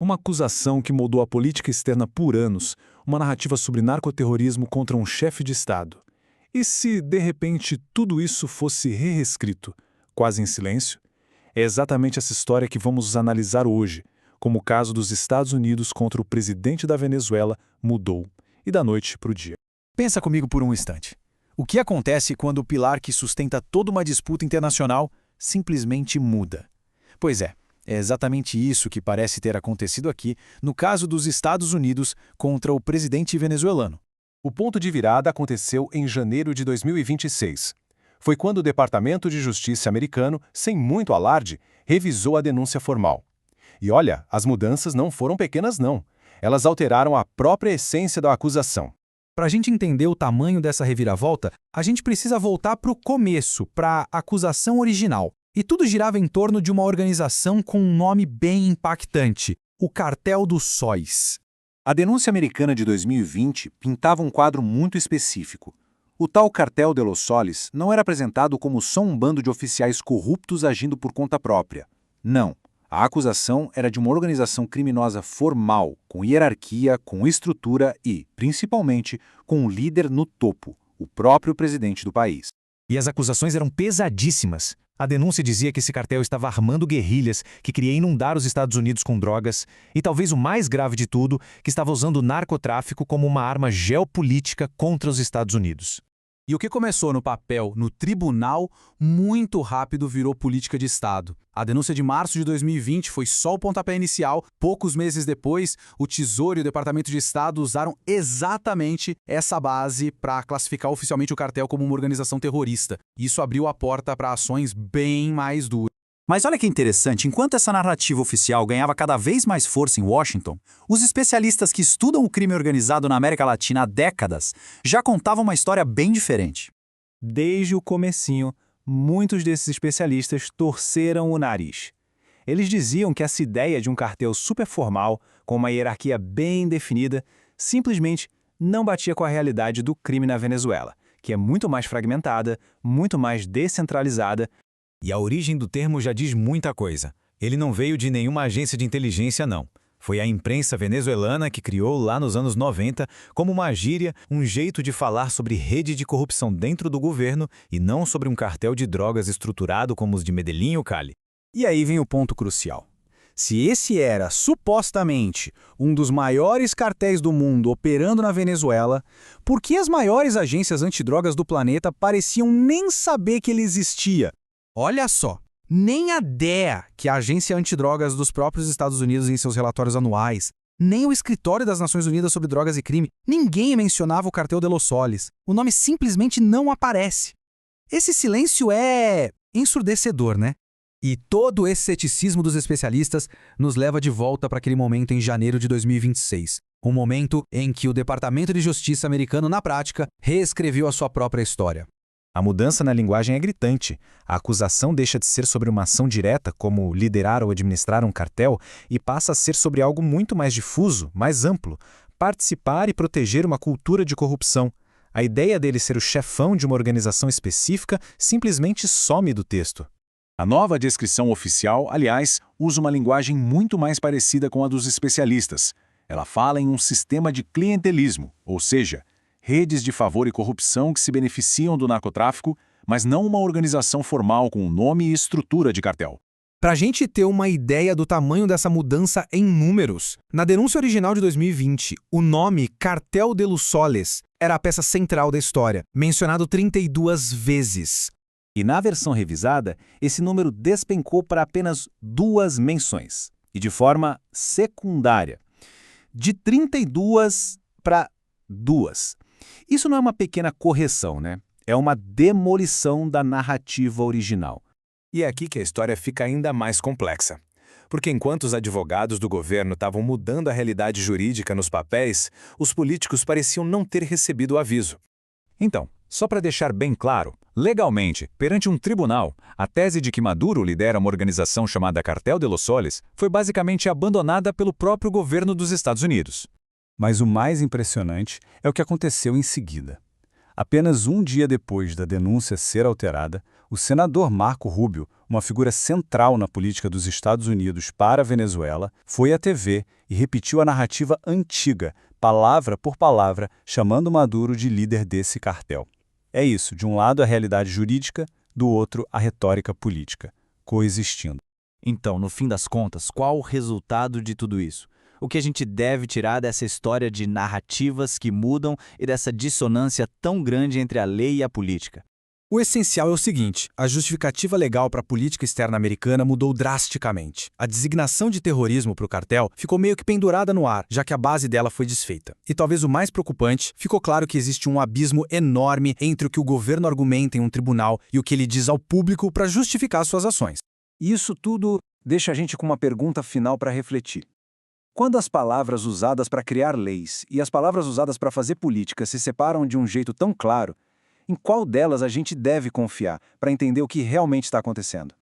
Uma acusação que moldou a política externa por anos, uma narrativa sobre narcoterrorismo contra um chefe de Estado. E se, de repente, tudo isso fosse reescrito, quase em silêncio? É exatamente essa história que vamos analisar hoje, como o caso dos Estados Unidos contra o presidente da Venezuela mudou, e da noite para o dia. Pensa comigo por um instante. O que acontece quando o pilar que sustenta toda uma disputa internacional simplesmente muda? Pois é exatamente isso que parece ter acontecido aqui no caso dos Estados Unidos contra o presidente venezuelano. O ponto de virada aconteceu em janeiro de 2026. Foi quando o Departamento de Justiça americano, sem muito alarde, revisou a denúncia formal. E olha, as mudanças não foram pequenas não. Elas alteraram a própria essência da acusação. Para a gente entender o tamanho dessa reviravolta, a gente precisa voltar para o começo, para a acusação original. E tudo girava em torno de uma organização com um nome bem impactante, o Cartel dos Sóis. A denúncia americana de 2020 pintava um quadro muito específico. O tal Cartel de los Soles não era apresentado como só um bando de oficiais corruptos agindo por conta própria. Não. A acusação era de uma organização criminosa formal, com hierarquia, com estrutura e, principalmente, com um líder no topo, o próprio presidente do país. E as acusações eram pesadíssimas. A denúncia dizia que esse cartel estava armando guerrilhas, que queria inundar os Estados Unidos com drogas, e talvez o mais grave de tudo, que estava usando o narcotráfico como uma arma geopolítica contra os Estados Unidos. E o que começou no papel, no tribunal, muito rápido virou política de Estado. A denúncia de março de 2020 foi só o pontapé inicial. Poucos meses depois, o Tesouro e o Departamento de Estado usaram exatamente essa base para classificar oficialmente o cartel como uma organização terrorista. Isso abriu a porta para ações bem mais duras. Mas olha que interessante, enquanto essa narrativa oficial ganhava cada vez mais força em Washington, os especialistas que estudam o crime organizado na América Latina há décadas já contavam uma história bem diferente. Desde o comecinho, muitos desses especialistas torceram o nariz. Eles diziam que essa ideia de um cartel superformal, com uma hierarquia bem definida, simplesmente não batia com a realidade do crime na Venezuela, que é muito mais fragmentada, muito mais descentralizada. E a origem do termo já diz muita coisa. Ele não veio de nenhuma agência de inteligência, não. Foi a imprensa venezuelana que criou lá nos anos 90 como uma gíria, um jeito de falar sobre rede de corrupção dentro do governo e não sobre um cartel de drogas estruturado como os de Medellín ou Cali. E aí vem o ponto crucial. Se esse era, supostamente, um dos maiores cartéis do mundo operando na Venezuela, por que as maiores agências antidrogas do planeta pareciam nem saber que ele existia? Olha só, nem a DEA, que é a Agência Antidrogas dos próprios Estados Unidos em seus relatórios anuais, nem o Escritório das Nações Unidas sobre Drogas e Crime, ninguém mencionava o Cartel de los Soles. O nome simplesmente não aparece. Esse silêncio é ensurdecedor, né? E todo esse ceticismo dos especialistas nos leva de volta para aquele momento em janeiro de 2026. Um momento em que o Departamento de Justiça americano, na prática, reescreveu a sua própria história. A mudança na linguagem é gritante. A acusação deixa de ser sobre uma ação direta, como liderar ou administrar um cartel, e passa a ser sobre algo muito mais difuso, mais amplo, participar e proteger uma cultura de corrupção. A ideia dele ser o chefão de uma organização específica simplesmente some do texto. A nova descrição oficial, aliás, usa uma linguagem muito mais parecida com a dos especialistas. Ela fala em um sistema de clientelismo, ou seja, redes de favor e corrupção que se beneficiam do narcotráfico, mas não uma organização formal com nome e estrutura de cartel. Para a gente ter uma ideia do tamanho dessa mudança em números, na denúncia original de 2020, o nome Cartel de los Soles era a peça central da história, mencionado 32 vezes. E na versão revisada, esse número despencou para apenas 2 menções, e de forma secundária. De 32 para 2. Isso não é uma pequena correção, né? É uma demolição da narrativa original. E é aqui que a história fica ainda mais complexa. Porque enquanto os advogados do governo estavam mudando a realidade jurídica nos papéis, os políticos pareciam não ter recebido o aviso. Então, só para deixar bem claro, legalmente, perante um tribunal, a tese de que Maduro lidera uma organização chamada Cartel de los Soles foi basicamente abandonada pelo próprio governo dos Estados Unidos. Mas o mais impressionante é o que aconteceu em seguida. Apenas um dia depois da denúncia ser alterada, O senador Marco Rubio, uma figura central na política dos Estados Unidos para a Venezuela, foi à TV e repetiu a narrativa antiga, palavra por palavra, chamando Maduro de líder desse cartel. É isso, de um lado a realidade jurídica, do outro a retórica política, coexistindo. Então, no fim das contas, qual o resultado de tudo isso? O que a gente deve tirar dessa história de narrativas que mudam e dessa dissonância tão grande entre a lei e a política? O essencial é o seguinte: a justificativa legal para a política externa americana mudou drasticamente. A designação de terrorismo para o cartel ficou meio que pendurada no ar, já que a base dela foi desfeita. E talvez o mais preocupante, ficou claro que existe um abismo enorme entre o que o governo argumenta em um tribunal e o que ele diz ao público para justificar suas ações. E isso tudo deixa a gente com uma pergunta final para refletir. Quando as palavras usadas para criar leis e as palavras usadas para fazer política se separam de um jeito tão claro, em qual delas a gente deve confiar para entender o que realmente está acontecendo?